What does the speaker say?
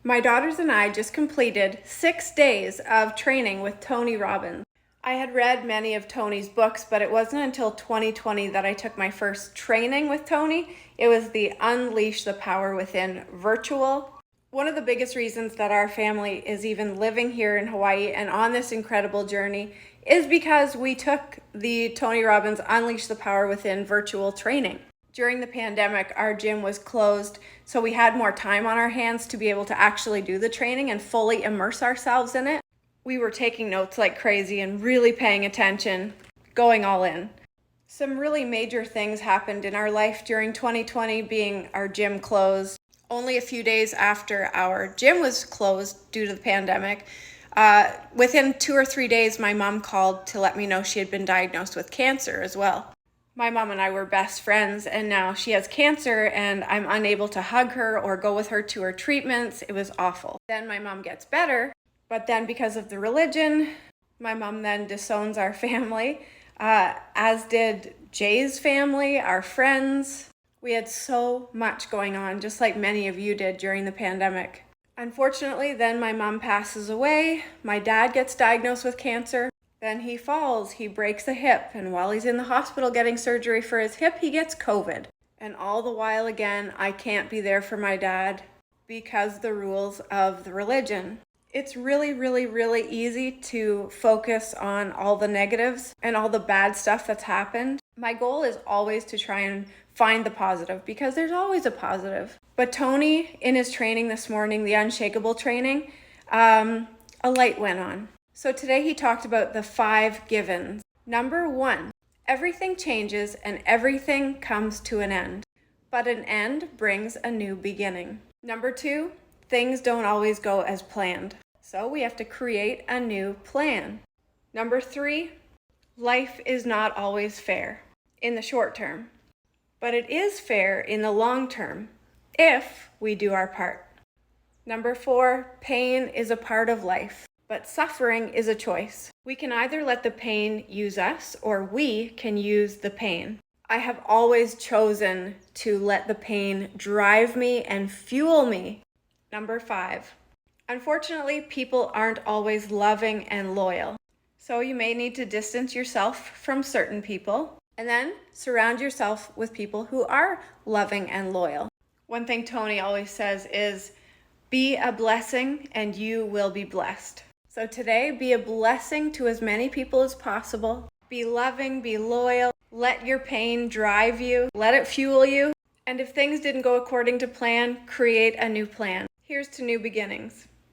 My daughters and I just completed 6 days of training with Tony Robbins. I had read many of Tony's books, but it wasn't until 2020 that I took my first training with Tony. It was the Unleash the Power Within virtual. One of the biggest reasons that our family is even living here in Hawaii and on this incredible journey is because we took the Tony Robbins Unleash the Power Within virtual training. During the pandemic, our gym was closed, so we had more time on our hands to be able to actually do the training and fully immerse ourselves in it. We were taking notes like crazy and really paying attention, going all in. Some really major things happened in our life during 2020, being our gym closed. Only a few days after our gym was closed due to the pandemic, within 2 or 3 days, my mom called to let me know she had been diagnosed with cancer as well. My mom and I were best friends, and now she has cancer and I'm unable to hug her or go with her to her treatments. It was awful. Then my mom gets better, but then because of the religion, my mom then disowns our family, as did Jay's family, our friends. We had so much going on, just like many of you did during the pandemic. Unfortunately, then my mom passes away. My dad gets diagnosed with cancer. Then he falls, he breaks a hip, and while he's in the hospital getting surgery for his hip, he gets COVID. And all the while again, I can't be there for my dad because the rules of the religion. It's really, really, really easy to focus on all the negatives and all the bad stuff that's happened. My goal is always to try and find the positive because there's always a positive. But Tony, in his training this morning, the Unshakeable training, a light went on. So today he talked about the 5 givens. Number 1, everything changes and everything comes to an end, but an end brings a new beginning. Number 2, things don't always go as planned, so we have to create a new plan. Number 3, life is not always fair in the short term, but it is fair in the long term if we do our part. Number 4, pain is a part of life. But suffering is a choice. We can either let the pain use us or we can use the pain. I have always chosen to let the pain drive me and fuel me. Number 5, unfortunately, people aren't always loving and loyal. So you may need to distance yourself from certain people and then surround yourself with people who are loving and loyal. One thing Tony always says is, be a blessing and you will be blessed. So today, be a blessing to as many people as possible. Be loving, be loyal. Let your pain drive you. Let it fuel you. And if things didn't go according to plan, create a new plan. Here's to new beginnings.